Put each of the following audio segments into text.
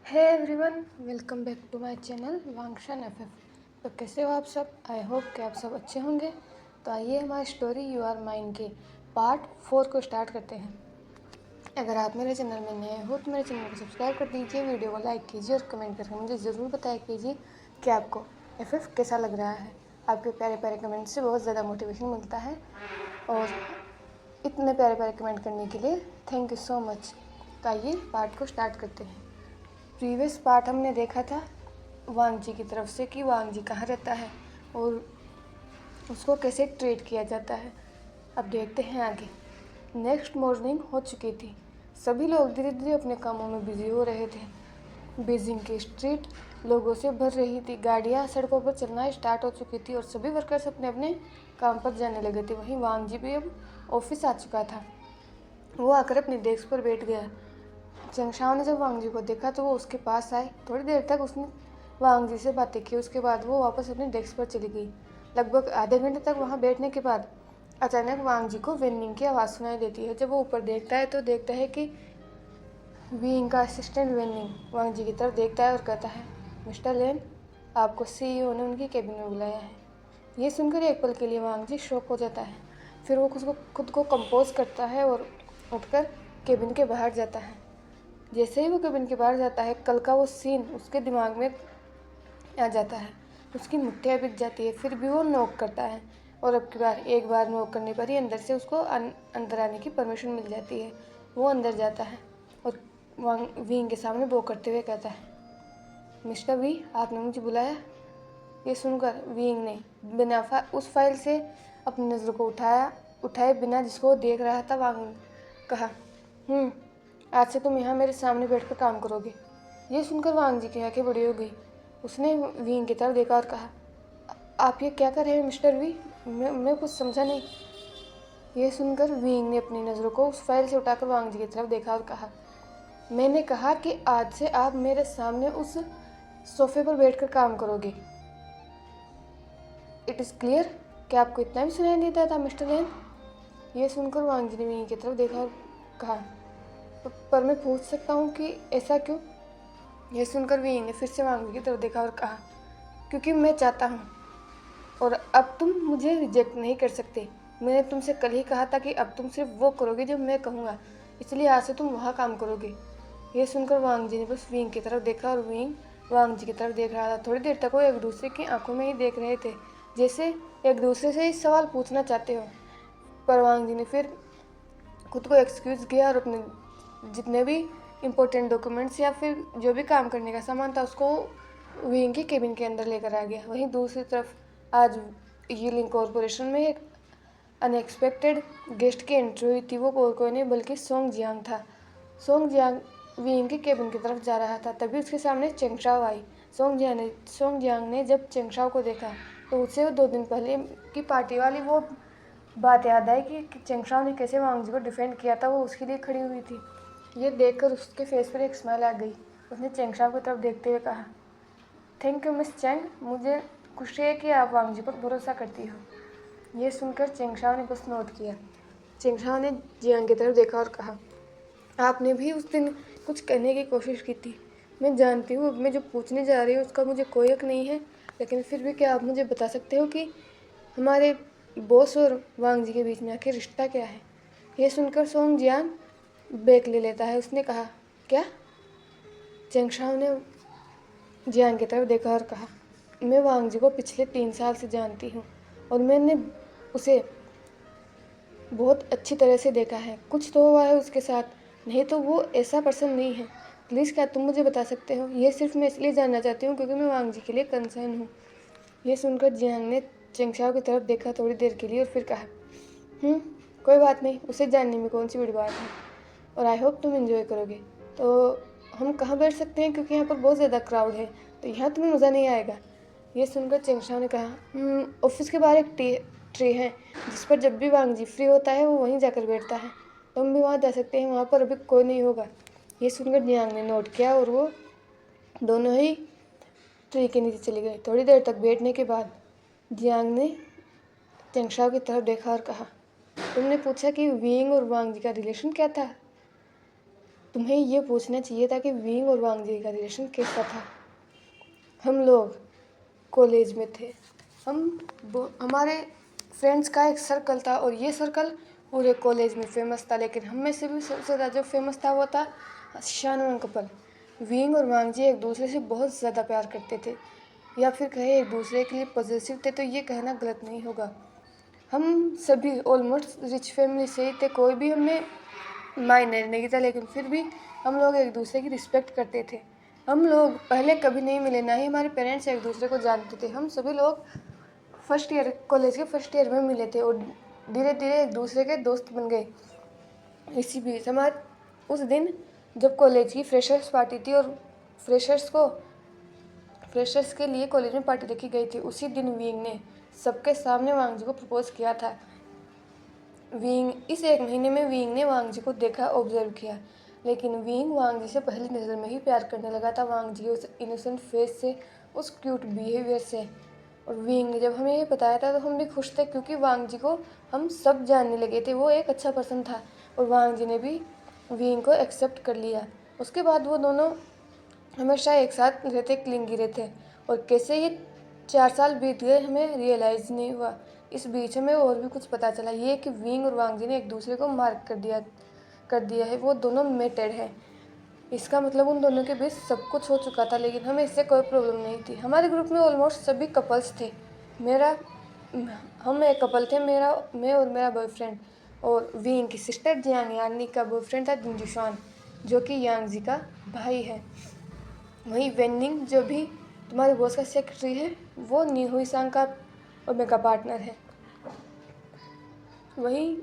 Hey everyone, welcome back to my channel वांगशन FF. तो कैसे हो आप सब? आई होप कि आप सब अच्छे होंगे। तो आइए हमारी स्टोरी यू आर माइन के पार्ट 4 को स्टार्ट करते हैं। अगर आप मेरे चैनल में नए हो तो मेरे चैनल को सब्सक्राइब कर दीजिए, वीडियो को लाइक कीजिए और कमेंट करके मुझे ज़रूर बताया कीजिए कि आपको एफएफ कैसा लग रहा है। आपके प्यारे प्यारे कमेंट से बहुत ज़्यादा मोटिवेशन मिलता है और इतने प्यारे प्यारे कमेंट करने के लिए थैंक यू सो मच। तो आइए पार्ट को स्टार्ट करते हैं। प्रीवियस पार्ट हमने देखा था वांग जी की तरफ से कि वांग जी कहाँ रहता है और उसको कैसे ट्रीट किया जाता है। अब देखते हैं आगे। नेक्स्ट मॉर्निंग हो चुकी थी। सभी लोग धीरे धीरे अपने कामों में बिजी हो रहे थे। बीजिंग की स्ट्रीट लोगों से भर रही थी। गाड़ियाँ सड़कों पर चलना स्टार्ट हो चुकी थी और सभी वर्कर्स अपने अपने काम पर जाने लगे थे। वहीं वांग जी भी अब ऑफिस आ चुका था। वो आकर अपने डेस्क पर बैठ गया। चंगशाओ ने जब वांग जी को देखा तो वो उसके पास आए। थोड़ी देर तक उसने वांग जी से बातें की। उसके बाद वो वापस अपने डेस्क पर चली गई। लगभग आधे घंटे तक वहाँ बैठने के बाद अचानक वांग जी को वेनिंग की आवाज़ सुनाई देती है। जब वो ऊपर देखता है तो देखता है कि विंग का असिस्टेंट वेनिंग वांग जी की तरफ देखता है और कहता है, मिस्टर लेन, आपको सीईओ ने उनकी केबिन में बुलाया है। ये सुनकर एक पल के लिए वांग जी शॉक हो जाता है। फिर वो खुद को कंपोज करता है और उठकर केबिन के बाहर जाता है। जैसे ही वो केबिन के बाहर जाता है, कल का वो सीन उसके दिमाग में आ जाता है। उसकी मुट्ठियाँ बिक जाती है। फिर भी वो नॉक करता है और अब की बार एक बार नॉक करने पर ही अंदर से उसको अंदर आने की परमिशन मिल जाती है। वो अंदर जाता है और विंग के सामने वो करते हुए कहता है, मिस्टर वी, आपने मुझे बुलाया? ये सुनकर विंग ने बिना उस फाइल से अपनी नज़रों को उठाए बिना जिसको देख रहा था, वांग ने कहा, आज से तुम यहाँ मेरे सामने बैठकर काम करोगे। ये सुनकर वांग जी की आंखें बड़ी हो गई। उसने विंग की तरफ देखा और कहा, आप ये क्या कर रहे हैं मिस्टर वी? मैं कुछ समझा नहीं। ये सुनकर विंग ने अपनी नज़रों को उस फाइल से उठाकर वांग जी की तरफ देखा और कहा, मैंने कहा कि आज से आप मेरे सामने उस सोफे पर बैठकर काम करोगे। It is clear? क्या आपको इतना भी सुनाई नहीं देता था मिस्टर लेन? ये सुनकर वांग जी ने विंग की तरफ देखा और कहा, पर मैं पूछ सकता हूँ कि ऐसा क्यों? यह सुनकर विंग ने फिर से वांग जी की तरफ देखा और कहा, क्योंकि मैं चाहता हूँ और अब तुम मुझे रिजेक्ट नहीं कर सकते। मैंने तुमसे कल ही कहा था कि अब तुम सिर्फ वो करोगे जो मैं कहूँगा, इसलिए आज से तुम वहाँ काम करोगे। यह सुनकर वांग जी ने बस विंग की तरफ देखा और विंग वांग जी की तरफ देख रहा था। थोड़ी देर तक वो एक दूसरे की आंखों में ही देख रहे थे, जैसे एक दूसरे से ही सवाल पूछना चाहते हो। पर वांग जी ने फिर खुद को एक्सक्यूज़ किया और अपने जितने भी इम्पोर्टेंट डॉक्यूमेंट्स या फिर जो भी काम करने का सामान था उसको विंग की केबिन के अंदर लेकर आ गया। वहीं दूसरी तरफ आज यीलिंग कॉरपोरेशन में एक अनएक्सपेक्टेड गेस्ट की एंट्री हुई थी। वो कोई नहीं बल्कि सोंग जियांग था। सोंग जियांग विंग की केबिन की तरफ जा रहा था, तभी उसके सामने चेंगशाओ आई। सोंग जियांग ने जब चेंगशाओ को देखा तो उसे 2 दिन पहले की पार्टी वाली वो बात याद आई कि चेंगशाओ ने कैसे वांग जी को डिफेंड किया था। वो उसके लिए खड़ी हुई थी। ये देखकर उसके फेस पर एक स्माइल आ गई। उसने चेंगशाओ की तरफ देखते हुए कहा, थैंक यू मिस चेंग, मुझे खुशी है कि आप वांग जी पर भरोसा करती हो। ये सुनकर चेंगशाओ ने बस नोट किया। चेंगशाओ ने जियांग की तरफ देखा और कहा, आपने भी उस दिन कुछ कहने की कोशिश की थी। मैं जानती हूँ अब मैं जो पूछने जा रही हूँ उसका मुझे कोई हक नहीं है, लेकिन फिर भी क्या आप मुझे बता सकते हो कि हमारे बॉस और वांग जी के बीच में आखिर रिश्ता क्या है? यह सुनकर सोंग जियांग ब्रेक ले लेता है। उसने कहा, क्या? चेंगशाओ ने जियांग की तरफ देखा और कहा, मैं वांग जी को पिछले 3 साल से जानती हूँ और मैंने उसे बहुत अच्छी तरह से देखा है। कुछ तो हुआ है उसके साथ, नहीं तो वो ऐसा पर्सन नहीं है। प्लीज़ क्या तुम मुझे बता सकते हो? ये सिर्फ मैं इसलिए जानना चाहती हूँ क्योंकि मैं वांग जी के लिए कंसर्न हूँ। ये सुनकर जियांग ने चेंगशाओ की तरफ देखा थोड़ी देर के लिए और फिर कहा, कोई बात नहीं, उसे जानने में कौन सी बड़ी बात है, और आई होप तुम एंजॉय करोगे। तो हम कहाँ बैठ सकते हैं, क्योंकि यहाँ पर बहुत ज़्यादा क्राउड है, तो यहाँ तुम्हें मज़ा नहीं आएगा। ये सुनकर चेंगशाओ ने कहा, ऑफिस के बाहर एक ट्री है जिस पर जब भी वांग जी फ्री होता है वो वहीं जाकर बैठता है, तो हम भी वहाँ जा सकते हैं, वहाँ पर अभी कोई नहीं होगा। ये सुनकर जियांग ने नोट किया और वो दोनों ही ट्री के नीचे चले गए। थोड़ी देर तक बैठने के बाद जियांग ने चेंगशाओ की तरफ देखा और कहा, तुमने पूछा कि विंग और वांग जी का रिलेशन क्या था? तुम्हें ये पूछना चाहिए था कि विंग और वांग जी का रिलेशन कैसा था। हम लोग कॉलेज में थे, हमारे फ्रेंड्स का एक सर्कल था और ये सर्कल पूरे कॉलेज में फेमस था। लेकिन हम में से भी सबसे ज़्यादा जो फेमस था वो था शानवन कपल। विंग और वांग जी एक दूसरे से बहुत ज़्यादा प्यार करते थे, या फिर कहे एक दूसरे के लिए पॉजिटिव थे, तो ये कहना गलत नहीं होगा। हम सभी ऑलमोस्ट रिच फैमिली से ही थे, कोई भी हमें माइनर नहीं था, लेकिन फिर भी हम लोग एक दूसरे की रिस्पेक्ट करते थे। हम लोग पहले कभी नहीं मिले, ना ही हमारे पेरेंट्स एक दूसरे को जानते थे। हम सभी लोग फर्स्ट ईयर कॉलेज के फर्स्ट ईयर में मिले थे और धीरे धीरे एक दूसरे के दोस्त बन गए। इसी बीच हमारे उस दिन जब कॉलेज की फ्रेशर्स पार्टी थी और फ्रेशर्स के लिए कॉलेज में पार्टी रखी गई थी, उसी दिन विंग ने सबके सामने वांग जी को प्रपोज किया था। इस एक महीने में विंग ने वांग जी को देखा, ऑब्जर्व किया, लेकिन विंग वांग जी से पहली नज़र में ही प्यार करने लगा था। वांग जी उस इनोसेंट फेस से, उस क्यूट बिहेवियर से। और विंग ने जब हमें ये बताया था तो हम भी खुश थे, क्योंकि वांग जी को हम सब जानने लगे थे, वो एक अच्छा पर्सन था। और वांग जी ने भी विंग को एक्सेप्ट कर लिया। उसके बाद वो दोनों हमेशा एक साथ रहते, क्लिंगी रहते। और कैसे ये 4 साल बीत गए हमें रियलाइज़ नहीं हुआ। इस बीच हमें और भी कुछ पता चला, ये कि विंग और वांग जी ने एक दूसरे को मार्क कर दिया है। वो दोनों मेटेड है, इसका मतलब उन दोनों के बीच सब कुछ हो चुका था, लेकिन हमें इससे कोई प्रॉब्लम नहीं थी। हमारे ग्रुप में ऑलमोस्ट सभी कपल्स थे। हम एक कपल थे, मैं और मेरा बॉयफ्रेंड, और विंग की सिस्टर जियांग यानी का बॉयफ्रेंड था जिंजुशान, जो कि यांग जी का भाई है। वहीं वेनिंग, जो भी तुम्हारे बॉस का सेक्रेटरी है, वो नीहुई सांग का ओमेगा पार्टनर है। वहीं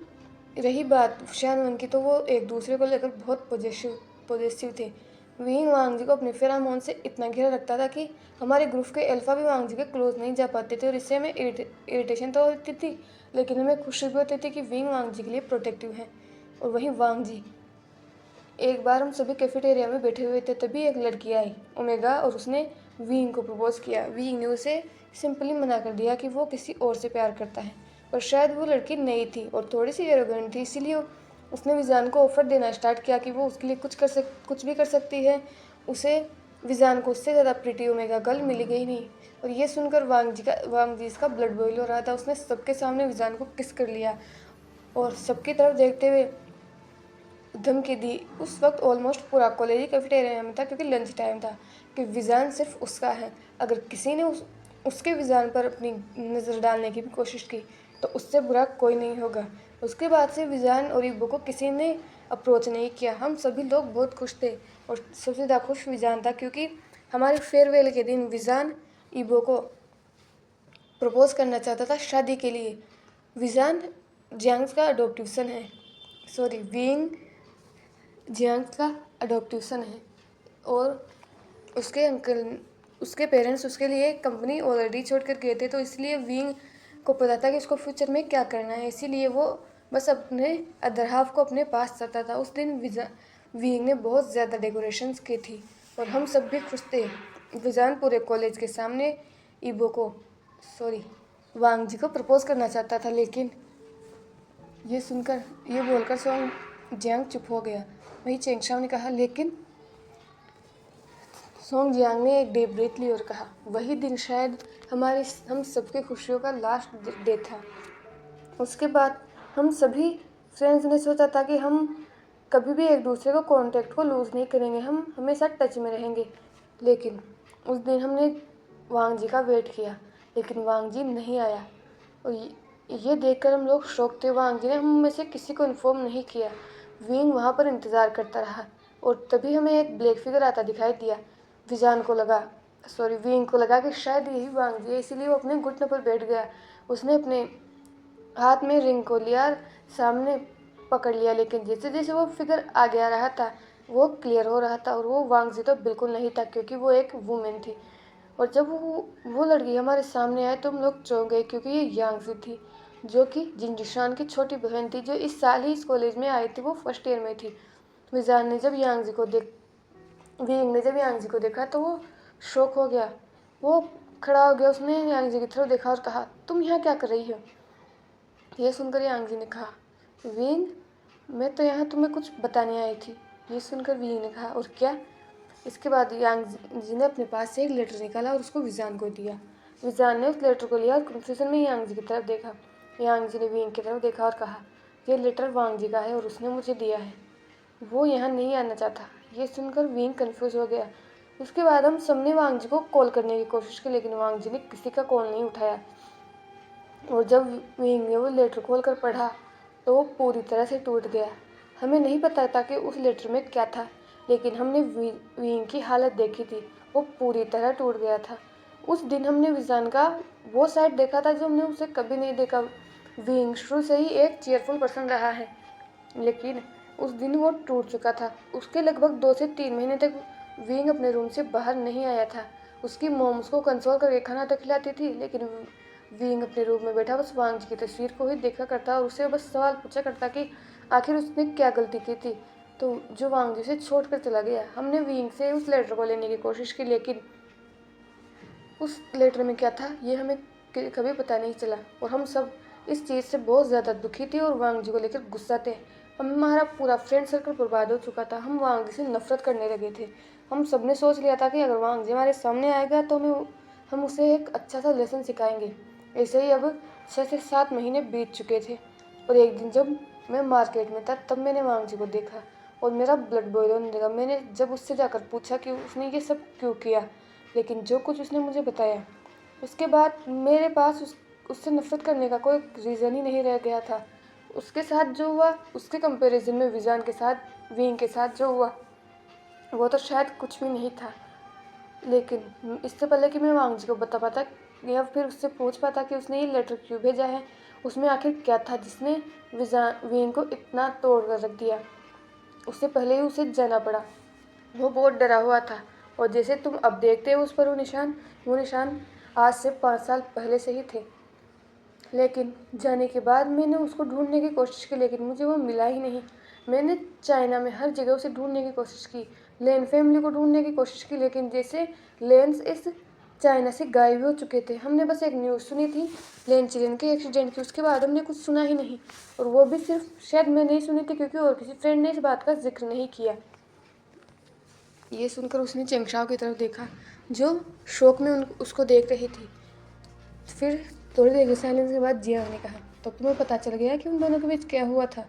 रही बात शानवन की, तो वो एक दूसरे को लेकर बहुत पॉजिटिव थे। विंग वांग जी को अपने फेरामोन से इतना घेरा रखता था कि हमारे ग्रुप के अल्फा भी वांग जी के क्लोज नहीं जा पाते थे, और इससे हमें इरिटेशन तो होती थी, लेकिन हमें खुशी भी होती थी कि विंग वांग जी के लिए प्रोटेक्टिव है। और वहीं वांग जी, एक बार हम सभी कैफेटेरिया में बैठे हुए थे, तभी एक लड़की आई ओमेगा, और उसने विंग को प्रपोज किया। विंग ने उसे सिंपली मना कर दिया कि वो किसी और से प्यार करता है, और शायद वो लड़की नई थी और थोड़ी सी एरोगेंट थी, इसीलिए उसने विजान को ऑफर देना स्टार्ट किया कि वो उसके लिए कुछ भी कर सकती है। विजान को उससे ज़्यादा प्रिटी ओमेगा गर्ल मिली गई नहीं। और ये सुनकर वांग जी इसका ब्लड बॉयल हो रहा था। उसने सबके सामने विजान को किस कर लिया और सबकी तरफ देखते हुए धमकी दी। उस वक्त ऑलमोस्ट पूरा कॉलेज ही कैफेटेरिया में था, क्योंकि लंच टाइम था, कि विजान सिर्फ उसका है। अगर किसी ने उसके विजान पर अपनी नज़र डालने की भी कोशिश की तो उससे बुरा कोई नहीं होगा। उसके बाद से विजान और इबो को किसी ने अप्रोच नहीं किया। हम सभी लोग बहुत खुश थे, और सबसे ज़्यादा खुश विजान था, क्योंकि हमारे फेयरवेल के दिन विजान इबो को प्रपोज करना चाहता था शादी के लिए। विजान जियांग का अडॉप्टिव सन है, विंग जियांग का अडॉप्टिव सन है, और उसके पेरेंट्स उसके लिए कंपनी ऑलरेडी छोड़ कर गए थे, तो इसलिए विंग को पता था कि उसको फ्यूचर में क्या करना है, इसीलिए वो बस अपने अदर हाफ को अपने पास चाहता था। उस दिन विंग ने बहुत ज़्यादा डेकोरेशंस की थी, और हम सब भी खुश थे। विजान पूरे कॉलेज के सामने इबो को वांग जी को प्रपोज करना चाहता था, लेकिन ये बोलकर सोंग जियांग चुप हो गया। वहीं चेंगशाओ ने कहा, लेकिन सोंग जियांग ने एक डीप ब्रीथ ली और कहा, वही दिन शायद हम सबके खुशियों का लास्ट डे था। उसके बाद हम सभी फ्रेंड्स ने सोचा था कि हम कभी भी एक दूसरे को कांटेक्ट को लूज़ नहीं करेंगे, हम हमेशा टच में रहेंगे। लेकिन उस दिन हमने वांग जी का वेट किया, लेकिन वांग जी नहीं आया, और ये देखकर हम लोग शॉक थे। वांग जी ने हम में से किसी को इन्फॉर्म नहीं किया। विंग वहाँ पर इंतज़ार करता रहा, और तभी हमें एक ब्लैक फिगर आता दिखाई दिया। विंग को लगा कि शायद यही वांग जी है, इसीलिए वो अपने घुटने पर बैठ गया। उसने अपने हाथ में रिंग को लिया, सामने पकड़ लिया, लेकिन जैसे जैसे वो फिगर आगे आ रहा था वो क्लियर हो रहा था, और वो वांग जी तो बिल्कुल नहीं था, क्योंकि वो एक वुमेन थी। और जब वो लड़की हमारे सामने आए तो हम लोग चौंक गए, क्योंकि ये यांग जी थी, जो कि जिंजुशान की छोटी बहन थी, जो इस साल ही इस कॉलेज में आई थी। वो फर्स्ट ईयर में थी। विंग ने जब यांग जी को देखा तो वो शॉक हो गया। वो खड़ा हो गया, उसने यांग जी की तरफ देखा और कहा, तुम यहाँ क्या कर रही हो? यह सुनकर यांग जी ने कहा, विंग, मैं तो यहाँ तुम्हें कुछ बताने आई थी। ये सुनकर वी ने कहा, और क्या? इसके बाद यांग जी ने अपने पास से एक लेटर निकाला और उसको विजान को दिया। विजान ने उस लेटर को लिया और कन्फ्यूजन में यांग जी की तरफ देखा। यांग जी ने विंग की तरफ देखा और कहा, यह लेटर वांग जी का है और उसने मुझे दिया है। वो यहाँ नहीं आना चाहता। ये सुनकर विंग कन्फ्यूज हो गया। उसके बाद हम सबने वांग जी को कॉल करने की कोशिश की, लेकिन वांग जी ने किसी का कॉल नहीं उठाया। और जब विंग ने वो लेटर खोल कर पढ़ा तो वो पूरी तरह से टूट गया। हमें नहीं पता था कि उस लेटर में क्या था, लेकिन हमने विंग की हालत देखी थी। वो पूरी तरह टूट गया था। उस दिन हमने विजान का वो साइड देखा था जो हमने उसे कभी नहीं देखा। विंग शुरू से ही एक चीयरफुल पर्सन रहा है, लेकिन उस दिन वो टूट चुका था। उसके लगभग 2 से 3 महीने तक विंग अपने रूम से बाहर नहीं आया था। उसकी मॉम उसको कंसोल करके खाना तक खिलाती थी, लेकिन विंग अपने रूम में बैठा बस वांग जी की तस्वीर को ही देखा करता और उससे बस सवाल पूछा करता कि आखिर उसने क्या गलती की थी तो जो वांग जी से छोड़ कर चला गया। हमने विंग से उस लेटर को लेने की कोशिश की, लेकिन उस लेटर में क्या था ये हमें कभी पता नहीं चला। और हम सब इस चीज़ से बहुत ज़्यादा दुखी थे और वांग जी को लेकर गुस्सा थे। हमारा पूरा फ्रेंड सर्कल बर्बाद हो चुका था। हम वांग जी से नफरत करने लगे थे। हम सब ने सोच लिया था कि अगर वांग जी हमारे सामने आएगा तो हम उसे एक अच्छा सा लेसन सिखाएंगे। ऐसे ही अब 6 से 7 महीने बीत चुके थे और एक दिन जब मैं मार्केट में था तब मैंने वांग जी को देखा और मेरा ब्लड बॉयल होने लगा। मैंने जब उससे जाकर पूछा कि उसने ये सब क्यों किया, लेकिन जो कुछ उसने मुझे बताया उसके बाद मेरे पास उससे नफरत करने का कोई रीज़न ही नहीं रह गया था। उसके साथ जो हुआ उसके कंपैरिजन में विजान के साथ विंग के साथ जो हुआ वो तो शायद कुछ भी नहीं था। लेकिन इससे पहले कि मैं वांग जी को बता पाता या फिर उससे पूछ पाता कि उसने ये लेटर क्यों भेजा है, उसमें आखिर क्या था जिसने विंग को इतना तोड़ कर रख दिया, उससे पहले ही उसे जाना पड़ा। वो बहुत डरा हुआ था और जैसे तुम अब देखते हो उस पर वो निशान आज से 5 साल पहले से ही थे। लेकिन जाने के बाद मैंने उसको ढूंढने की कोशिश की, लेकिन मुझे वो मिला ही नहीं। मैंने चाइना में हर जगह उसे ढूंढने की कोशिश की, लेन फैमिली को ढूंढने की कोशिश की, लेकिन जैसे लेंस इस चाइना से गायब हो चुके थे। हमने बस एक न्यूज़ सुनी थी लेन चिलिन के एक्सीडेंट की, उसके बाद हमने कुछ सुना ही नहीं। और वो भी सिर्फ शायद मैं नहीं सुनी थी क्योंकि और किसी फ्रेंड ने इस बात का जिक्र नहीं किया। ये सुनकर उसने चेंगशाओ की तरफ देखा जो शौक में उसको देख रही थी। फिर थोड़ी देर के साइलेंस के बाद जियांग ने कहा, तो तुम्हें पता चल गया कि उन दोनों के बीच क्या हुआ था?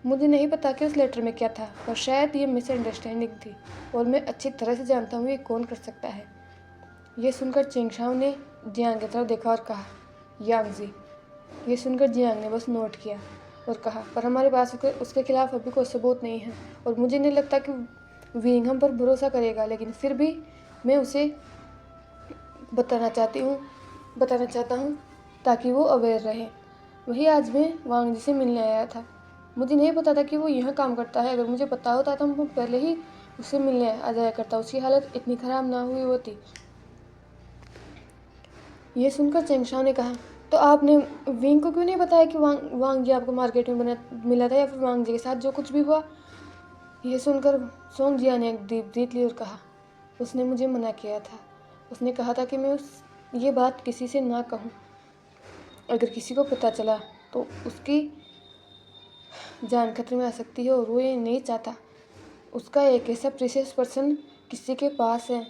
मुझे नहीं पता कि उस लेटर में क्या था, पर शायद ये मिसअंडरस्टैंडिंग थी और मैं अच्छी तरह से जानता हूँ ये कौन कर सकता है। ये सुनकर चेंगशाओ ने जियांग की तरफ देखा और कहा, यांग जी। ये सुनकर जियांग ने बस नोट किया और कहा, पर हमारे पास उसके खिलाफ अभी कोई सबूत नहीं है और मुझे नहीं लगता कि विंग हम पर भरोसा करेगा, लेकिन फिर भी मैं उसे बताना चाहता हूँ ताकि वो अवेयर रहे। वही आज मैं वांग जी से मिलने आया था। मुझे नहीं पता था कि वो यहाँ काम करता है। अगर मुझे पता होता तो मैं पहले ही उससे मिलने आ जाया करता। उसकी हालत इतनी ख़राब ना हुई होती। ये सुनकर चेंगशाओ ने कहा, तो आपने विंग को क्यों नहीं बताया कि वांग जी आपको मार्केट में मिला था या फिर वांग जी के साथ जो कुछ भी हुआ? यह सुनकर सोंग जिया ने एक डीप ब्रीथ ली और कहा, उसने मुझे मना किया था। उसने कहा था कि मैं ये बात किसी से ना कहूँ। अगर किसी को पता चला तो उसकी जान खतरे में आ सकती है और वो ये नहीं चाहता। उसका एक ऐसा प्रीशियस पर्सन किसी के पास है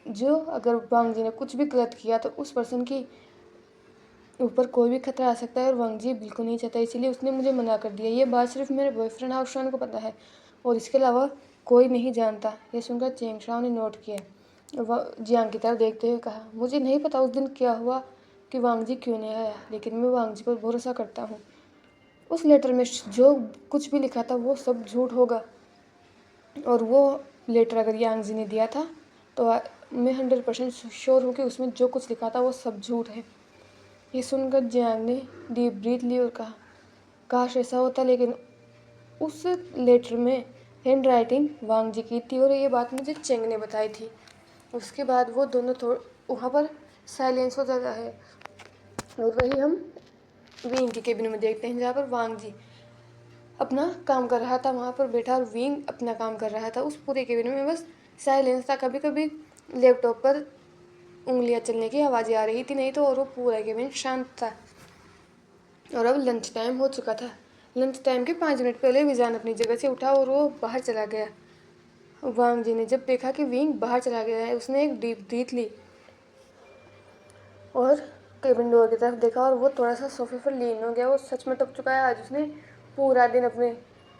जो अगर वांग जी ने कुछ भी गलत किया तो उस पर्सन की ऊपर कोई भी खतरा आ सकता है और वांग जी बिल्कुल नहीं चाहता, इसीलिए उसने मुझे मना कर दिया। ये बात सिर्फ मेरे बॉयफ्रेंड हाउशान को पता है और इसके अलावा कोई नहीं जानता। ये सुनकर चेंगशाओ ने नोट किया। वह जियांग की तरफ देखते हुए कहा, मुझे नहीं पता उस दिन क्या हुआ कि वांग जी क्यों नहीं आया, लेकिन मैं वांग जी पर भरोसा करता हूँ। उस लेटर में जो कुछ भी लिखा था वो सब झूठ होगा और वो लेटर अगर यांग जी ने दिया था तो मैं 100% श्योर हूँ कि उसमें जो कुछ लिखा था वो सब झूठ है। ये सुनकर जियांग ने डीप ब्रीथ ली और कहा, काश ऐसा होता, लेकिन उस लेटर में हैंड राइटिंग वांग जी की थी और ये बात मुझे चेंग ने बताई थी। उसके बाद वो दोनों वहाँ पर साइलेंस हो जाता है और वही हम विंग के केबिन में देखते हैं जहाँ पर वांग जी अपना काम कर रहा था, वहाँ पर बैठा और विंग अपना काम कर रहा था। उस पूरे केबिन में बस साइलेंस था। कभी कभी लैपटॉप पर उंगलियां चलने की आवाज़ें आ रही थी, नहीं तो और वो पूरा केबिन शांत था। और अब लंच टाइम हो चुका था। लंच टाइम के 5 मिनट पहले विजान अपनी जगह से उठा और वो बाहर चला गया। वांग जी ने जब देखा कि विंग बाहर चला गया है, उसने एक डीप ब्रीथ ली और केबिन डोर की तरफ देखा और वो थोड़ा सा सोफे पर लीन हो गया। वो सच में थक चुका है। आज उसने पूरा दिन अपने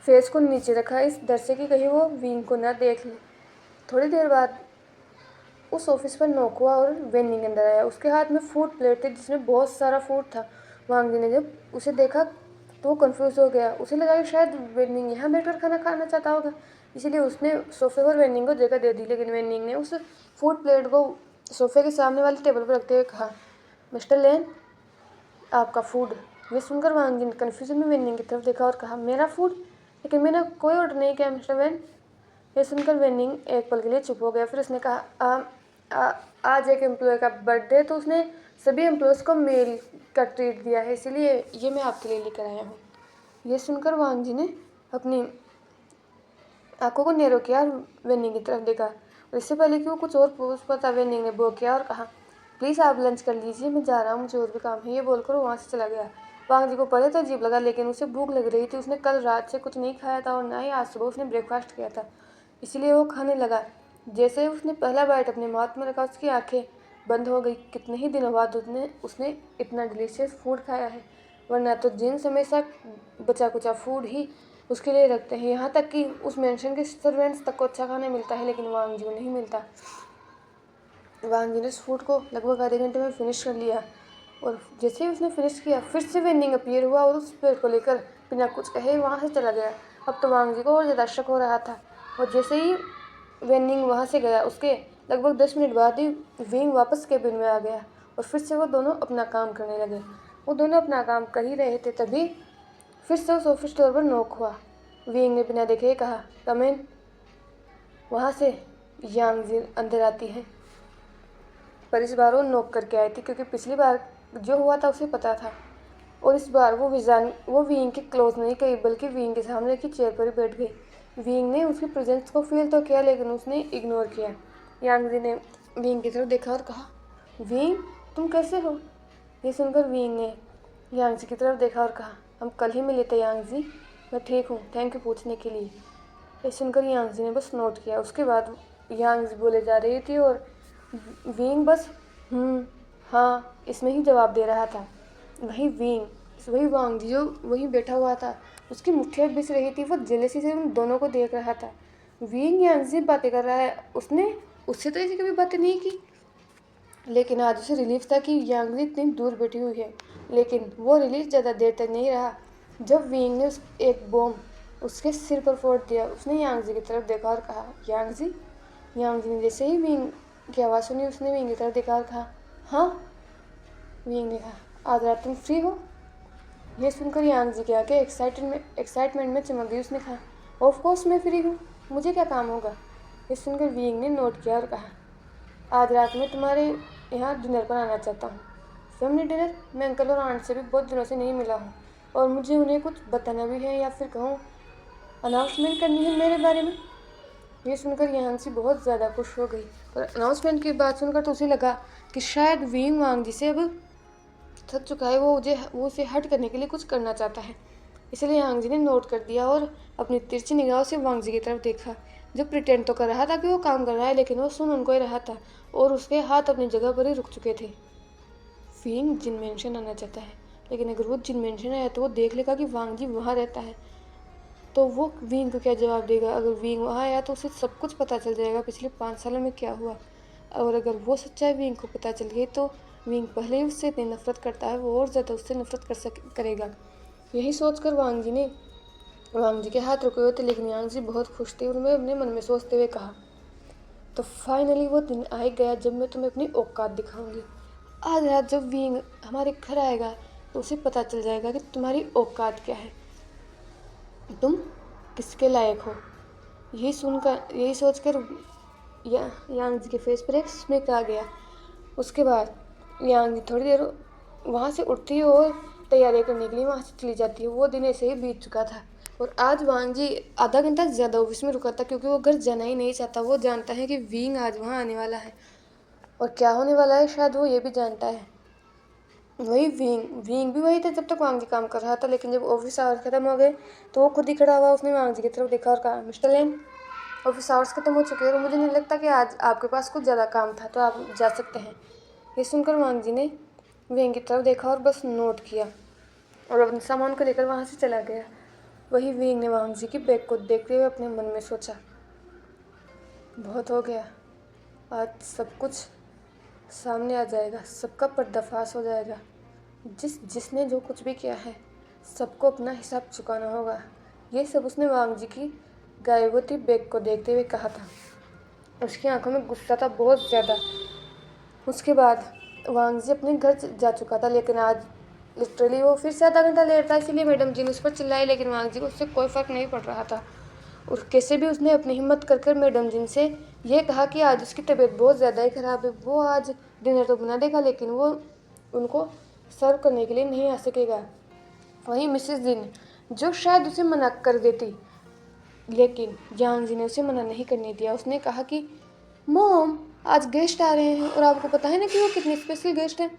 फेस को नीचे रखा इस डर से कि कहीं वो विंग को ना देख ले। थोड़ी देर बाद उस ऑफिस पर नॉक हुआ और वेनिंग अंदर आया। उसके हाथ में फूड प्लेट थी जिसमें बहुत सारा फूड था। वांग जी ने जब उसे देखा तो वो कंफ्यूज हो गया। उसे लगा कि शायद वेनिंग यहाँ बैठकर खाना खाना चाहता होगा, इसीलिए उसने सोफे पर वेनिंग को जगह दे दी। लेकिन वेनिंग ने उस फूड प्लेट को सोफे के सामने वाले टेबल पर रखते हुए कहा, मिस्टर लेन, आपका फूड। ये सुनकर वांग जी ने कन्फ्यूजन में वेनिंग की तरफ देखा और कहा, मेरा फूड? लेकिन मैंने कोई ऑर्डर नहीं किया मिस्टर वेन। ये सुनकर वेनिंग एक पल के लिए चुप हो गया। फिर उसने कहा, आज एक एम्प्लॉय का बर्थडे, तो उसने सभी एम्प्लॉयज़ को मेल का ट्रीट दिया है, इसीलिए ये मैं आपके लिए लेकर आया हूँ। ये सुनकर वांग जी ने अपनी आंखों को नैरो किया और वेनिंग की तरफ देखा। और इससे पहले कि वो कुछ और पूछ पाता, वेनिंग ने बो किया और कहा, प्लीज़ आप लंच कर लीजिए, मैं जा रहा हूँ, मुझे और भी काम है। ये बोलकर वो वहाँ से चला गया। वांग जी को पहले तो अजीब लगा, लेकिन उसे भूख लग रही थी। उसने कल रात से कुछ नहीं खाया था और ना ही आज सुबह उसने ब्रेकफास्ट किया था, इसलिए वो खाने लगा। जैसे ही उसने पहला बाइट अपने माउथ में रखा, उसकी आंखें बंद हो गई। कितने ही दिनों बाद उसने इतना डिलीशियस फूड खाया है, वरना तो जिन्स हमेशा बचा कुचा फूड ही उसके लिए रखते हैं। यहाँ तक कि उस मेंशन के सर्वेंट्स तक को अच्छा खाना मिलता है, लेकिन वांग जी को नहीं मिलता। वांग जी ने उस फूड को लगभग आधे घंटे में फिनिश कर लिया और जैसे ही उसने फिनिश किया, फिर से वेनिंग अपीयर हुआ और उस प्लेट को लेकर बिना कुछ कहे वहाँ से चला गया। अब तो वांग जी को और ज़्यादा शक हो रहा था। और जैसे ही वेनिंग वहाँ से गया, उसके लगभग 10 मिनट बाद ही विंग वापस केबिन में आ गया और फिर से वो दोनों अपना काम करने लगे। वो दोनों अपना काम कर ही रहे थे, तभी फिर से उस ऑफिस डोर पर नॉक हुआ। विंग ने बिना देखे कहा, कम इन। वहाँ से यांग जी अंदर आती है, पर इस बार वो नॉक करके आई थी, क्योंकि पिछली बार जो हुआ था उसे पता था। और इस बार वो विंग के क्लोज नहीं गई, बल्कि विंग के सामने की चेयर पर ही बैठ गई। विंग ने उसकी प्रेजेंस को फील तो किया, लेकिन उसने इग्नोर किया। यांग जी ने विंग की तरफ देखा और कहा, विंग, तुम कैसे हो? ये सुनकर विंग ने यांग जी की तरफ देखा और कहा, हम कल ही मिले थे यांग जी, मैं ठीक हूँ, थैंक यू पूछने के लिए। ये सुनकर यांग जी ने बस नोट किया। उसके बाद यांग जी बोले जा रही थी और विंग बस हाँ इसमें ही जवाब दे रहा था। वही वांग जी जो वहीं बैठा हुआ था, उसकी मुट्ठियाँ बिस रही थी। वो जेलसी से उन दोनों को देख रहा था। विंग यांग से बातें कर रहा है, उसने उससे तो ऐसी कभी बातें नहीं की, लेकिन आज उसे रिलीफ था कि यांग जी इतनी दूर बैठी हुई है। लेकिन वो रिलीफ ज़्यादा देर तक नहीं रहा। जब विंग ने एक बॉम्ब उसके सिर पर फोड़ दिया, उसने यांग जी की तरफ देखा और कहा, यांग जी। यांग जी ने जैसे ही विंग की आवाज़ सुनी, उसने विंग की तरफ देखा और कहा, हाँ। विंग ने कहा, आज रात तुम फ्री हो? यह सुनकर यांग जी के आगे एक्साइटमेंट में चमक गई। उसने कहा, ऑफ कोर्स मैं फ्री हूँ, मुझे क्या काम होगा? ये सुनकर विंग ने नोट किया और कहा, आज रात में तुम्हारे यहाँ डिनर पर आना चाहता हूँ। Family dinner? मैं अंकल और आंट से भी बहुत दिनों से नहीं मिला हूँ और मुझे उन्हें कुछ बताना भी है, या फिर कहूँ अनाउंसमेंट करनी है मेरे बारे में। ये सुनकर यांग बहुत ज़्यादा खुश हो गई और अनाउंसमेंट की बात सुनकर तो उसे लगा कि शायद विंग वांग जी से अब थक चुका है, वो उसे हट करने के लिए कुछ करना चाहता है। इसलिए यांग जी ने नोट कर दिया और अपनी तिरछी निगाहों से वांग जी की तरफ देखा, जो प्रिटेंड तो कर रहा था कि वो काम कर रहा है, लेकिन वो सुन उनको ही रहा था और उसके हाथ अपनी जगह पर ही रुक चुके थे। विंग जिन मेंशन आना चाहता है, लेकिन अगर वो जिन मेंशन आया तो वो देख लेगा कि वांग जी वहाँ रहता है, तो वो विंग को क्या जवाब देगा? अगर विंग वहाँ आया तो उसे सब कुछ पता चल जाएगा पिछले 5 सालों में क्या हुआ। और अगर वो सच्चाई विंग को पता चल गई तो विंग पहले ही उससे इतनी नफरत करता है, वो और ज़्यादा उससे नफरत करेगा। यही सोचकर वांग जी के हाथ रुके हुए थे, लेकिन यांग जी बहुत खुश थे। उन्होंने अपने मन में सोचते हुए कहा, तो फाइनली वो दिन आ ही गया जब मैं तुम्हें अपनी औकात दिखाऊंगी। आज रात जब विंग हमारे घर आएगा तो उसे पता चल जाएगा कि तुम्हारी औकात क्या है, तुम किसके लायक हो। यही सोचकर यांग जी के फेस पर एक स्मिक आ गया। उसके बाद यांग जी थोड़ी देर वहाँ से उठती है और तैयारियां करने के लिए वहाँ से चली जाती है। वो दिन ऐसे ही बीत चुका था और आज वांग जी आधा घंटा ज़्यादा ऑफिस में रुका था, क्योंकि वो घर जाना ही नहीं चाहता। वो जानता है कि विंग आज वहाँ आने वाला है और क्या होने वाला है शायद वो ये भी जानता है। वही विंग विंग भी वही था जब तक वांग जी काम कर रहा था, लेकिन जब ऑफिस आवर्स खत्म हो गए तो वो खुद ही खड़ा हुआ। उसने वांग जी की तरफ देखा और कहा, मिस्टर लेन, ऑफिस आवर्स खत्म हो चुके हैं और मुझे नहीं लगता कि आज आपके पास कुछ ज़्यादा काम था, तो आप जा सकते हैं। ये सुनकर वांग जी ने विंग की तरफ देखा और बस नोट किया और अपने सामान को लेकर वहाँ से चला गया। वही विंग ने वांग जी की बैग को देखते हुए अपने मन में सोचा, बहुत हो गया, आज सब कुछ सामने आ जाएगा, सबका पर्दाफाश हो जाएगा। जिसने जो कुछ भी किया है सबको अपना हिसाब चुकाना होगा। ये सब उसने वांग जी की गायब होती बैग को देखते हुए कहा था। उसकी आंखों में गुस्सा था बहुत ज़्यादा। उसके बाद वांग जी अपने घर जा चुका था, लेकिन आज लिटरली वो फिर से आधा घंटा लेट था, इसीलिए मैडम जी ने उस पर चिल्लाई, लेकिन वांग जी को उससे कोई फ़र्क नहीं पड़ रहा था। और कैसे भी उसने अपनी हिम्मत कर मैडम जी से ये कहा कि आज उसकी तबीयत बहुत ज़्यादा ही ख़राब है, वो आज डिनर तो बना देगा लेकिन वो उनको सर्व करने के लिए नहीं आ सकेगा। वहीं मिसेस जिन, जो शायद उसे मना कर देती, लेकिन यांग जी ने उसे मना नहीं करने दिया। उसने कहा कि मॉम, आज गेस्ट आ रहे हैं और आपको पता है ना कि वो कितने स्पेशल गेस्ट हैं,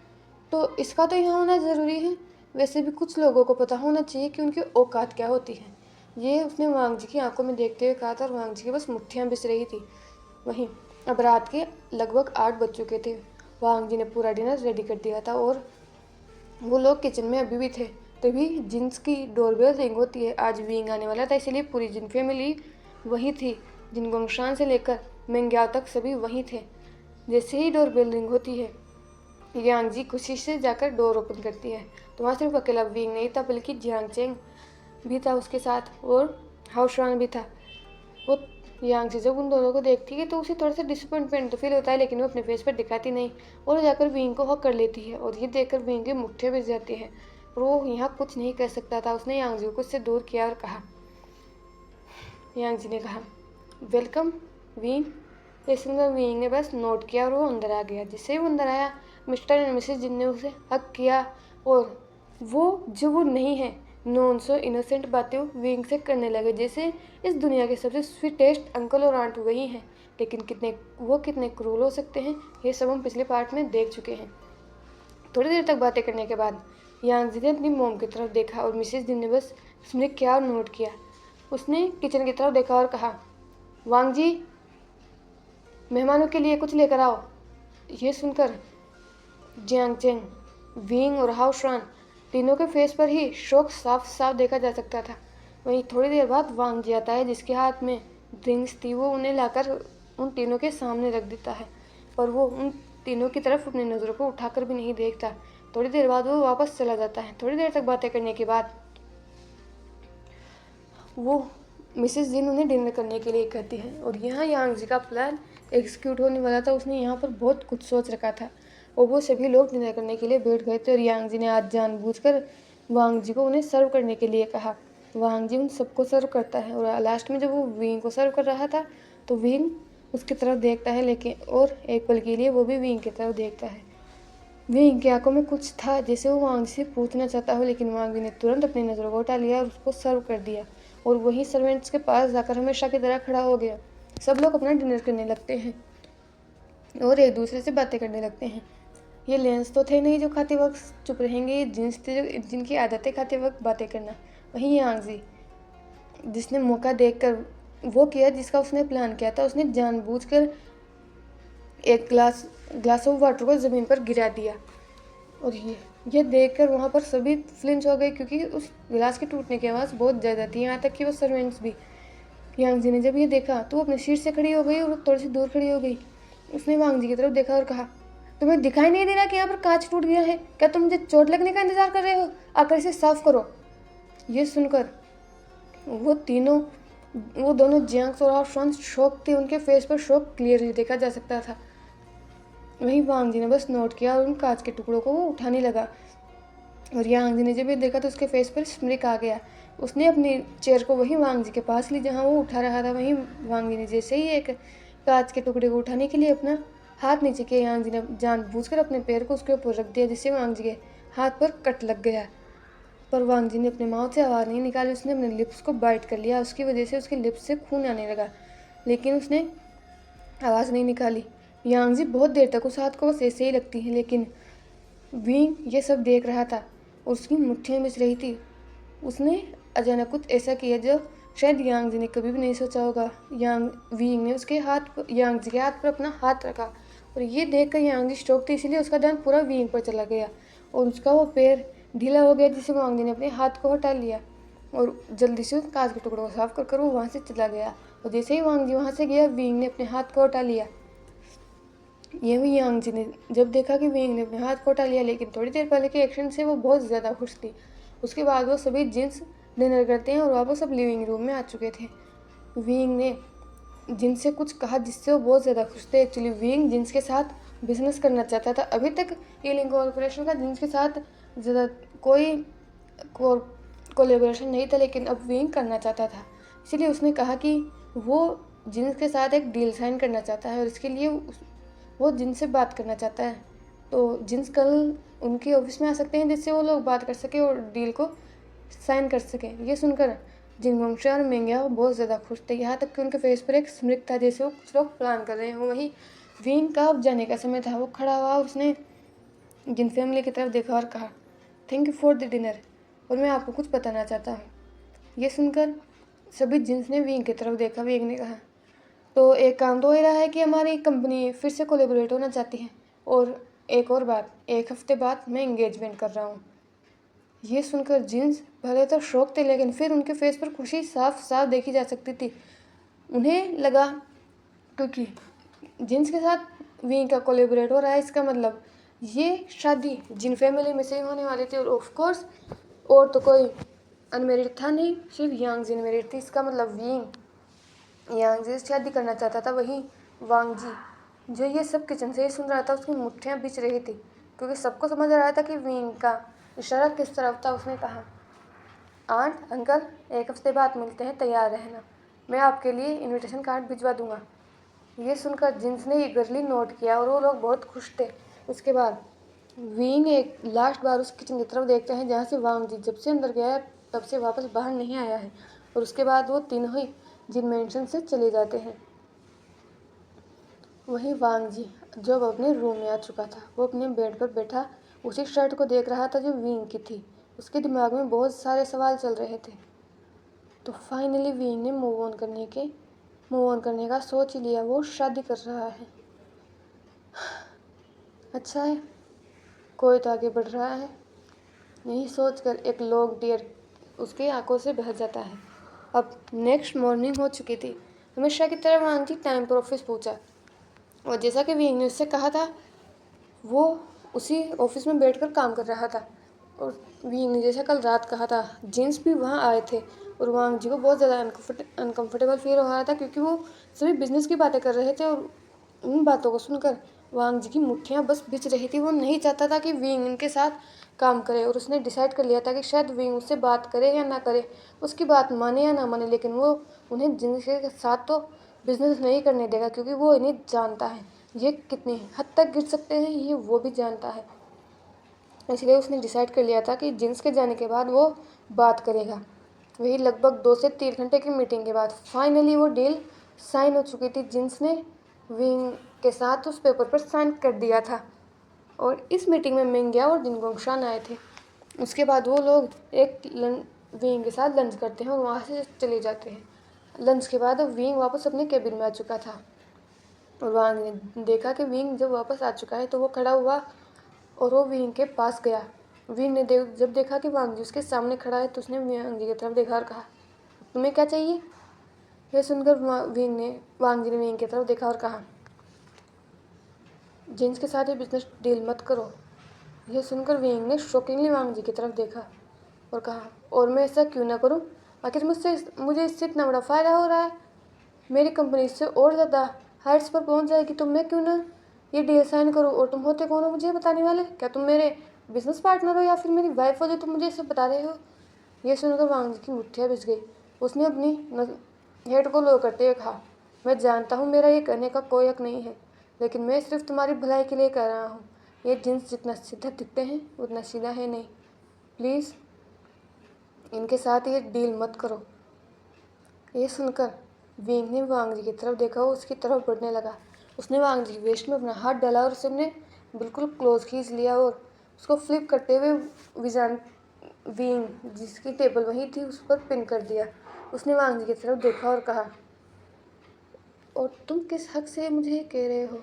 तो इसका तो यहाँ होना ज़रूरी है। वैसे भी कुछ लोगों को पता होना चाहिए कि उनकी औकात क्या होती है। ये उसने वांग जी की आंखों में देखते हुए कहा था और वांग जी की बस मुट्ठियाँ बिस रही थी। वहीं अब रात के लगभग 8 बज चुके थे। वांग जी ने पूरा डिनर रेडी कर दिया था और वो लोग किचन में अभी भी थे। तभी जिन्स की डोरबेल रिंग होती है। आज विंग आने वाला था, इसलिए पूरी जिन फैमिली वही थी। जिन गोंगशान से लेकर मेंग्याओ तक सभी वहीं थे। जैसे ही डोरबेल रिंग होती है, यांग जी खुशी से जाकर डोर ओपन करती है, तो वहाँ सिर्फ अकेला विंग नहीं था बल्कि जियांग चेंग भी था उसके साथ और हाउशान भी था। वो यांग जी जब उन दोनों को देखती है तो उसे थोड़ा सा डिसअपॉइंटमेंट तो फील होता है, लेकिन वो अपने फेस पर दिखाती नहीं और जाकर विंग को हक कर लेती है। और ये देखकर विंग की मुट्ठियाँ भिज जाती हैं और वो यहाँ कुछ नहीं कर सकता था। उसने यांग जी को उससे दूर किया और कहा, यांग जी ने कहा, वेलकम विंग। ये सुनकर विंग ने बस नोट किया और वो अंदर आ गया। जिससे ही वो अंदर आया, मिस्टर एंड मिसेस जिन ने उसे हक किया और वो जो वो नहीं है, नॉन सो इनोसेंट बातें विंग से करने लगे जैसे इस दुनिया के सबसे स्वीटेस्ट अंकल और आंट वही हैं। लेकिन कितने क्रूर हो सकते हैं, ये सब हम पिछले पार्ट में देख चुके हैं। थोड़ी देर तक बातें करने के बाद यांग जी ने अपनी मोम की तरफ देखा और मिसेस जिन ने बस उसने क्या नोट किया। उसने किचन की तरफ देखा और कहा, वांग जी, मेहमानों के लिए कुछ लेकर आओ। ये सुनकर जियांग चेंग, विंग और हाउ शुआन तीनों के फेस पर ही शौक साफ साफ देखा जा सकता था। वहीं थोड़ी देर बाद वांग जी आता है, जिसके हाथ में ड्रिंक्स थी। वो उन्हें लाकर उन तीनों के सामने रख देता है, पर वो उन तीनों की तरफ अपनी नज़रों को उठाकर भी नहीं देखता। थोड़ी देर बाद वो वापस चला जाता है। थोड़ी देर तक बातें करने के बाद वो मिसेस जिन उन्हें डिनर करने के लिए कहती है और यहाँ यांग जी का प्लान एग्जीक्यूट होने वाला था। उसने यहाँ पर बहुत कुछ सोच रखा था और वो सभी लोग डिनर करने के लिए बैठ गए थे और यांग जी ने आज जानबूझकर वांग जी को उन्हें सर्व करने के लिए कहा। वांग जी उन सबको सर्व करता है और लास्ट में जब वो विंग को सर्व कर रहा था तो विंग उसकी तरफ देखता है, लेकिन और एक पल के लिए वो भी विंग की तरफ देखता है। विंग की आंखों में कुछ था जैसे वो वांग जी से पूछना चाहता हो, लेकिन वांग जी ने तुरंत अपनी नज़रों को हटा लिया और उसको सर्व कर दिया और वही सर्वेंट्स के पास जाकर हमेशा की तरह खड़ा हो गया। सब लोग अपना डिनर करने लगते हैं और एक दूसरे से बातें करने लगते हैं। ये लेंस तो थे नहीं जो खाते वक्त चुप रहेंगे, ये जींस थे जो जिनकी आदतें खाते वक्त बातें करना। वहीं यांग जी, जिसने मौका देखकर वो किया जिसका उसने प्लान किया था, उसने जानबूझकर एक ग्लास ऑफ वाटर को ज़मीन पर गिरा दिया और ये देखकर वहाँ पर सभी फ्लिंच हो गए, क्योंकि उस गिलास के टूटने की आवाज़ बहुत ज़्यादा थी, यहाँ तक कि वो सर्वेंट्स भी। यांग जी ने जब ये देखा तो वो अपने सीट से खड़ी हो गई और थोड़ी सी दूर खड़ी हो गई। उसने वांग जी की तरफ देखा और कहा, तुम्हें दिखाई नहीं दे रहा कि यहाँ पर कांच टूट गया है? क्या तुम मुझे चोट लगने का इंतजार कर रहे हो? आकर इसे साफ करो। ये सुनकर वो दोनों जियांग और हाउशान शॉक थे। उनके फेस पर शॉक क्लियरली देखा जा सकता था। वहीं वांग जी ने बस नोट किया और उन कांच के टुकड़ों को वो उठाने लगा और यांग जी ने जब ये देखा तो उसके फेस पर स्मिक आ गया। उसने अपनी चेयर को वहीं वांग जी के पास ली जहाँ वो उठा रहा था। वहीं वांग जी ने जैसे ही एक कांच के टुकड़े को उठाने के लिए अपना हाथ नीचे किया, यांग जी ने जानबूझकर अपने पैर को उसके ऊपर रख दिया, जिससे वांग जी के हाथ पर कट लग गया। पर वांग जी ने अपने माउथ से आवाज़ नहीं निकाली। उसने अपने लिप्स को बाइट कर लिया। उसकी वजह से उसके लिप्स से खून आने लगा, लेकिन उसने आवाज़ नहीं निकाली। यांग जी बहुत देर तक उस हाथ को बस ऐसे ही रखती हैं, लेकिन विंग ये सब देख रहा था और उसकी मुट्ठियाँ बिछ रही थी। उसने अचानक कुछ ऐसा किया जो शायद यांग जी ने कभी भी नहीं सोचा होगा। विंग ने यांग जी के हाथ पर अपना हाथ रखा और ये देखकर यांग जी शॉक थी, इसीलिए उसका ध्यान पूरा विंग पर चला गया और उसका वो पैर ढीला हो गया, जिससे वांग जी ने अपने हाथ को हटा लिया और जल्दी से उस कांच के टुकड़ों को साफ कर वो वहाँ से चला गया। और जैसे ही वांग जी वहाँ से गया, विंग ने अपने हाथ को हटा लिया। ये भी यांग जी ने जब देखा कि विंग ने अपने हाथ को हटा लिया, लेकिन थोड़ी देर पहले के एक्शन से वो बहुत ज़्यादा खुश थी। उसके बाद वो सभी जिन्स डिनर करते हैं और वापस सब लिविंग रूम में आ चुके थे। विंग ने जिन से कुछ कहा जिससे वो बहुत ज़्यादा खुश थे। एक्चुअली विंग जिन्स के साथ बिजनेस करना चाहता था। अभी तक ईलिंग कॉर्पोरेशन का जिन्स के साथ ज़्यादा कोई कोलेबोरेशन नहीं था, लेकिन अब विंग करना चाहता था। इसीलिए उसने कहा कि वो जिन्स के साथ एक डील साइन करना चाहता है और इसके लिए वो जिन्स से बात करना चाहता है। तो जिन्स कल उनके ऑफिस में आ सकते हैं, जिससे वो लोग बात कर सके और डील को साइन कर सकें। ये सुनकर जिनगोंगशा और मेंग्या बहुत ज़्यादा खुश थे, यहाँ तक कि उनके फेस पर एक स्मित था, जैसे वो कुछ लोग प्लान कर रहे हो। वहीं विंग का अब जाने का समय था। वो खड़ा हुआ और उसने जिन फैमिली की तरफ देखा और कहा, thank you for the dinner, और मैं आपको कुछ बताना चाहता हूँ। ये सुनकर सभी जिन्स ने विंग की तरफ देखा। विंग ने कहा, तो एक काम तो हो ही रहा है कि हमारी कंपनी फिर से कोलेबोरेट होना चाहती है, और एक और बात, 1 हफ्ते बाद मैं एंगेजमेंट कर रहा हूँ। ये सुनकर जिन्स पहले तो शौक थे, लेकिन फिर उनके फेस पर खुशी साफ साफ देखी जा सकती थी। उन्हें लगा क्योंकि जिन्स के साथ विंग का कोलेबोरेट हो रहा है, इसका मतलब ये शादी जिन फैमिली में से ही होने वाली थी, और ऑफ कोर्स और तो कोई अनमेरिड था नहीं, सिर्फ यांग जी अनमेरिड थी। इसका मतलब विंग यांग जी से शादी करना चाहता था। वहीं वांग जी जो ये सब किचन से ही सुन रहा था, उसकी मुट्ठियाँ बिछ रही थी, क्योंकि सबको समझ आ रहा था कि विंग का इशारा किस तरफ था। उसने कहा, आंट अंकल 1 हफ्ते बाद मिलते हैं, तैयार रहना, मैं आपके लिए इनविटेशन कार्ड भिजवा दूंगा। ये सुनकर जिन्स ने ईगरली नोट किया और वो लोग बहुत खुश थे। उसके बाद विंग एक लास्ट बार उस किचन की तरफ देखते हैं जहाँ से वांग जी जब से अंदर गया है तब से वापस बाहर नहीं आया है, और उसके बाद वो तीनों ही जिन मेंशन से चले जाते हैं। वहीं वांग जी जो अब अपने रूम में आ चुका था, वो अपने बेड पर बैठा उसी शर्ट को देख रहा था जो विंग की थी। उसके दिमाग में बहुत सारे सवाल चल रहे थे। तो फाइनली विंग ने मूव ऑन करने का सोच ही लिया। वो शादी कर रहा है। अच्छा है, कोई तो आगे बढ़ रहा है। यही सोचकर एक लॉन्ग टीयर उसकी आंखों से बह जाता है। अब नेक्स्ट मॉर्निंग हो चुकी थी। हमेशा की तरह वांग जी टाइम पर ऑफिस पहुंचा, और जैसा कि विंग ने उससे कहा था, वो उसी ऑफिस में बैठकर काम कर रहा था। और विंग ने जैसा कल रात कहा था, जिन्स भी वहाँ आए थे, और वांग जी को बहुत ज़्यादा अनकम्फर्टेबल फील हो रहा था, क्योंकि वो सभी बिजनेस की बातें कर रहे थे। और उन बातों को सुनकर वांग जी की मुट्ठियाँ बस बिछ रही थी। वो नहीं चाहता था कि विंग इनके साथ काम करे, और उसने डिसाइड कर लिया था कि शायद विंग उससे बात करे या ना करे, उसकी बात माने या ना माने, लेकिन वो उन्हें जिन्स के साथ तो बिजनेस नहीं करने देगा, क्योंकि वो इन्हें जानता है। ये कितनी हद तक गिर सकते हैं ये वो भी जानता है। इसलिए उसने डिसाइड कर लिया था कि जिन्स के जाने के बाद वो बात करेगा। वही लगभग 2 से 3 घंटे की मीटिंग के बाद फाइनली वो डील साइन हो चुकी थी। जिन्स ने विंग के साथ उस पेपर पर साइन कर दिया था, और इस मीटिंग में मेंग्या और जिनगोंगशान आए थे। उसके बाद वो लोग विंग के साथ लंच करते हैं और वहाँ से चले जाते हैं। लंच के बाद विंग वापस अपने केबिन में आ चुका था, और वांग ने देखा कि विंग जब वापस आ चुका है तो वो खड़ा हुआ और वो विंग के पास गया। विंग ने जब देखा कि वांग जी उसके सामने खड़ा है, तो उसने वांग जी की तरफ देखा और कहा, तुम्हें क्या चाहिए? यह सुनकर वांग जी ने विंग की तरफ देखा और कहा, जिन्स के साथ ये बिजनेस डील मत करो। यह सुनकर विंग ने शॉकिंगली वांग जी की तरफ देखा और कहा, और मैं ऐसा क्यों ना करूं? आखिर मुझे इससे इतना बड़ा फ़ायदा हो रहा है। मेरी कंपनी इससे और ज़्यादा हाइट्स पर पहुंच जाएगी, तो मैं क्यों ना ये डील साइन करूं? और तुम होते कौन हो मुझे बताने वाले? क्या तुम मेरे बिजनेस पार्टनर हो या फिर मेरी वाइफ हो जो तुम मुझे सब बता रहे हो? ये सुनकर वांग जी की मुट्ठियाँ भिज गई। उसने अपनी हेड को लो करते हुए कहा, मैं जानता हूँ मेरा ये कहने का कोई हक नहीं है, लेकिन मैं सिर्फ तुम्हारी भलाई के लिए कह रहा हूँ। ये जिन्स जितना सीधा दिखते हैं उतना सीधा है नहीं। प्लीज़ इनके साथ ये डील मत करो। ये सुनकर विंग ने वांग जी की तरफ देखा और उसकी तरफ बढ़ने लगा। उसने वांग जी की वेस्ट में अपना हाथ डाला और उसे अपने बिल्कुल क्लोज खींच लिया और उसको फ्लिप करते हुए विजान विंग जिसकी टेबल वही थी उस पर पिन कर दिया। उसने वांग जी की तरफ देखा और कहा, और तुम किस हक से मुझे ये कह रहे हो?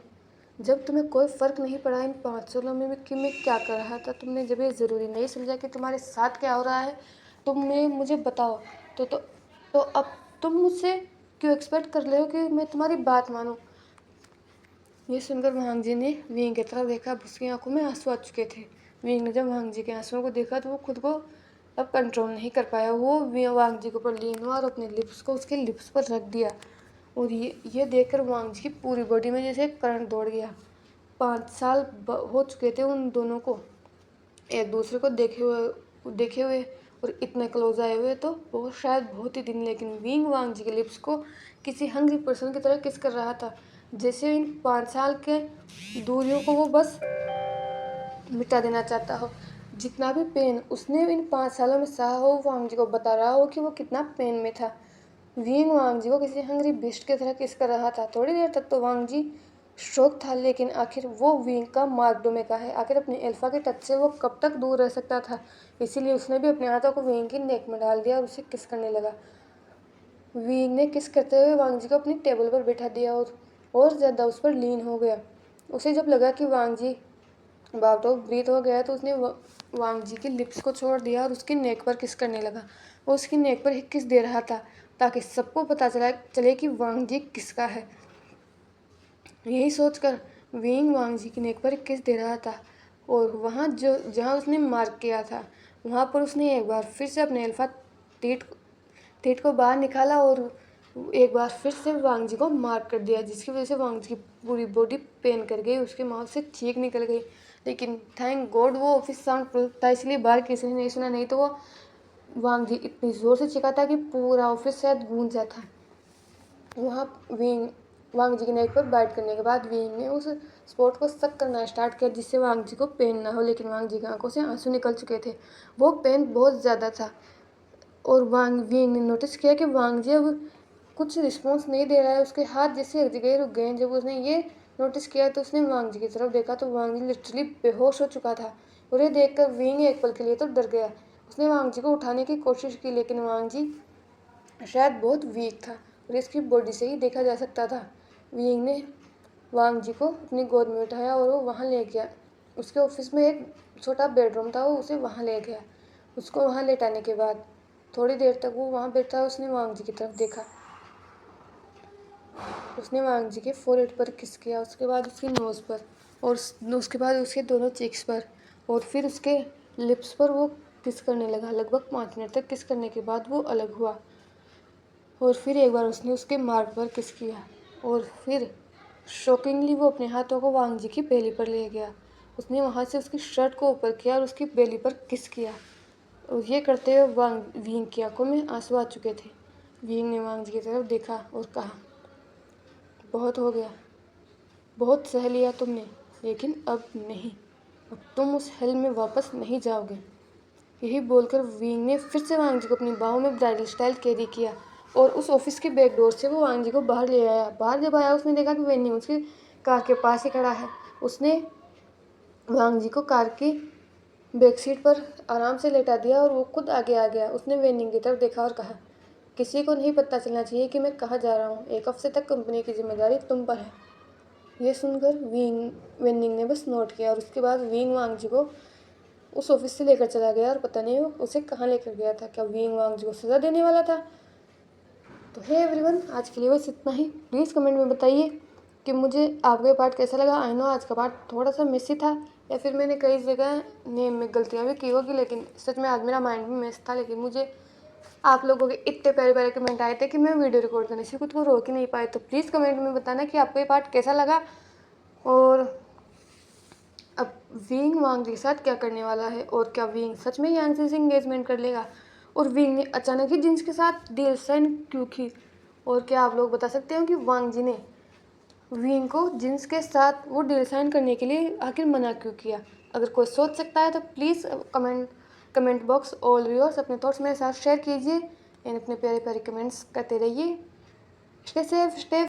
जब तुम्हें कोई फ़र्क नहीं पड़ा इन 5 सालों में कि मैं क्या कर रहा था, तुमने जब ये ज़रूरी नहीं समझा कि तुम्हारे साथ क्या हो रहा है, तुमने मुझे बताओ तो अब तुम मुझसे क्यों एक्सपेक्ट कर रहे हो कि मैं तुम्हारी बात मानूं? ये सुनकर वांग जी ने विंग की तरफ देखा। अब उसकी आंखों में आंसू आ चुके थे। विंग ने जब वांग जी के आंसुओं को देखा तो वो खुद को अब कंट्रोल नहीं कर पाया। वो वांग जी के ऊपर लीन हुआ और अपने लिप्स को उसके लिप्स पर रख दिया। और ये देखकर वांग जी की पूरी बॉडी में जैसे करंट दौड़ गया। 5 साल हो चुके थे उन दोनों को एक दूसरे को देखे हुए और इतने क्लोज आए हुए तो वो शायद बहुत ही दिन, लेकिन विंग वांग जी के लिप्स को किसी हंग्री पर्सन की तरह किस कर रहा था, जैसे इन 5 साल के दूरियों को वो बस मिटा देना चाहता हो। जितना भी पेन उसने इन 5 सालों में सहा हो, वांग जी को बता रहा हो कि वो कितना पेन में था। विंग वांग जी को किसी हंग्री बिस्ट की तरह किस कर रहा था। थोड़ी देर तक तो वांग जी शौक था, लेकिन आखिर वो विंग का मार्क डोमेका है, आखिर अपने अल्फा के टच से वो कब तक दूर रह सकता था। इसीलिए उसने भी अपने हाथों को विंग की नेक में डाल दिया और उसे किस करने लगा। विंग ने किस करते हुए वांग जी को अपनी टेबल पर बैठा दिया और ज़्यादा उस पर लीन हो गया। उसे जब लगा कि वांग जी अबाउट ऑफ ब्रीथ हो गया तो उसने वांग जी के लिप्स को छोड़ दिया और उसकी नेक पर किस करने लगा। वो उसकी नेक पर ही किस दे रहा था ताकि सबको पता चले कि वांग जी किसका है। यही सोचकर विंग वांग जी की नेक पर किस दे रहा था और वहाँ जहाँ उसने मार्क किया था वहाँ पर उसने एक बार फिर से अपने अल्फा टीट को बाहर निकाला और एक बार फिर से वांग जी को मार्क कर दिया, जिसकी वजह से वांग जी की पूरी बॉडी पेन कर गई। उसके माउथ से चीख निकल गई, लेकिन थैंक गॉड वो ऑफिस साउंड प्रूफ था, इसलिए बाहर किसी ने नहीं सुना। नहीं तो वो वांग जी इतनी ज़ोर से चीखा था कि पूरा ऑफिस शायद गूंज जाता। वहाँ वांग जी के नेक पर बाइट करने के बाद विंग ने उस स्पॉट को सक करना स्टार्ट किया जिससे वांग जी को पेन ना हो, लेकिन वांग जी की आंखों से आंसू निकल चुके थे। वो पेन बहुत ज़्यादा था और विंग ने नोटिस किया कि वांग जी अब कुछ रिस्पॉन्स नहीं दे रहा है। उसके हाथ जैसे एक जगह रुक गए। जब उसने ये नोटिस किया तो उसने वांग जी की तरफ देखा तो वांग जी लिटरली बेहोश हो चुका था और ये देखकर विंग एक पल के लिए तो डर गया। उसने वांग जी को उठाने की कोशिश की, लेकिन वांग जी शायद बहुत वीक था और इसकी बॉडी से ही देखा जा सकता था। विंग ने वांग जी को अपनी गोद में उठाया और वो वहाँ ले गया। उसके ऑफिस में एक छोटा बेडरूम था, वो उसे वहाँ ले गया। उसको वहाँ लेटाने के बाद थोड़ी देर तक वो वहाँ बैठा। उसने वांग जी की तरफ देखा। उसने वांग जी के फोरहेड पर किस किया, उसके बाद उसकी नोज़ पर और उसके बाद उसके दोनों चीक्स पर और फिर उसके लिप्स पर वो किस करने लगा। लगभग 5 मिनट तक किस करने के बाद वो अलग हुआ और फिर एक बार उसने उसके मार्ग पर किस किया और फिर शॉकिंगली वो अपने हाथों को वांग जी की बेली पर ले गया। उसने वहाँ से उसकी शर्ट को ऊपर किया और उसकी बेली पर किस किया और ये करते हुए विंग की आंखों में आंसू आ चुके थे। विंग ने वांग जी की तरफ देखा और कहा, बहुत हो गया, बहुत सह लिया तुमने, लेकिन अब नहीं, अब तुम उस हेल में वापस नहीं जाओगे। यही बोलकर विंग ने फिर से वांग जी को अपनी बाहों में ब्राइडल स्टाइल कैरी किया और उस ऑफिस के बैक डोर से वो वांग जी को बाहर ले आया। बाहर जब आया उसने देखा कि वेन्यू उसकी कार के पास ही खड़ा है। उसने वांग जी को कार की बैक सीट पर आराम से लेटा दिया और वो खुद आगे आ गया। उसने वेन्यू की तरफ देखा और कहा, किसी को नहीं पता चलना चाहिए कि मैं कहाँ जा रहा हूँ। 1 हफ्ते तक कंपनी की जिम्मेदारी तुम पर है। यह सुनकर वेनिंग ने बस नोट किया और उसके बाद विंग वांग जी को उस ऑफिस से लेकर चला गया और पता नहीं वो उसे कहाँ लेकर गया था। क्या विंग वांग जी को सज़ा देने वाला था? तो हे एवरीवन, आज के लिए बस इतना ही। प्लीज़ कमेंट में बताइए कि मुझे आपका ये पार्ट कैसा लगा। आई नो आज का पार्ट थोड़ा सा मिसी था या फिर मैंने कई जगह नेम में गलतियाँ भी की होगी, लेकिन सच में आज मेरा माइंड भी मिस था। लेकिन मुझे आप लोगों के इतने प्यारे प्यारे कमेंट आए थे कि मैं वीडियो रिकॉर्ड करने से खुद को रोक ही नहीं पाई। तो प्लीज़ कमेंट में बताना कि आपको ये पार्ट कैसा लगा और अब विंग वांग के साथ क्या करने वाला है और क्या विंग सच में यांग से इंगेजमेंट कर लेगा और विंग ने अचानक ही जिन्स के साथ डील साइन क्यों की और क्या आप लोग बता सकते हो कि वांग जी ने विंग को जिन्स के साथ वो डील साइन करने के लिए आखिर मना क्यों किया? अगर कोई सोच सकता है तो please comment box all viewers अपने थॉट्स मेरे साथ शेयर कीजिए एंड अपने प्यारे प्यारे कमेंट्स करते रहिए। Stay safe, stay